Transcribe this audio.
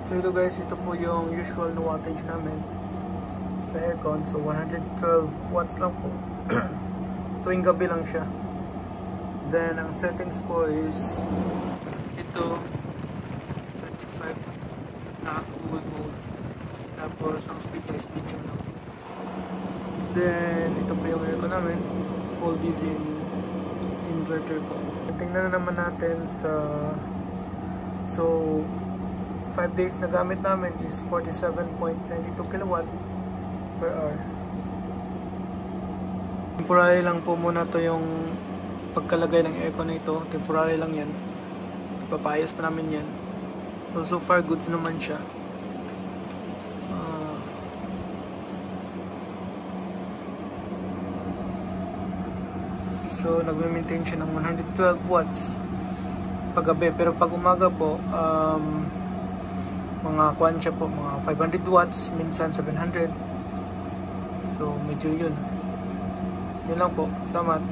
So ito guys, ito po yung usual na wattage namin sa aircon. So 112 watts lang po. Tuwing gabi lang siya. Then ang settings po is ito 35 na cool mode. Tapos ang speed niya is medium lang. Then ito po yung aircon namin, full DC inverter po. Tingnan na naman natin sa, so 5 days na gamit namin is 47.92 kilowatt per hour. Temporary lang po muna to yung pagkalagay ng aircon na ito. Temporary lang yan. Ipapayos pa namin yan. So far goods naman siya. So nagme-maintain siya ng 112 watts paggabi. Pero pag umaga po, mga kuwan siya po, mga 500 watts, minsan 700. So medyo yun lang po. Salamat.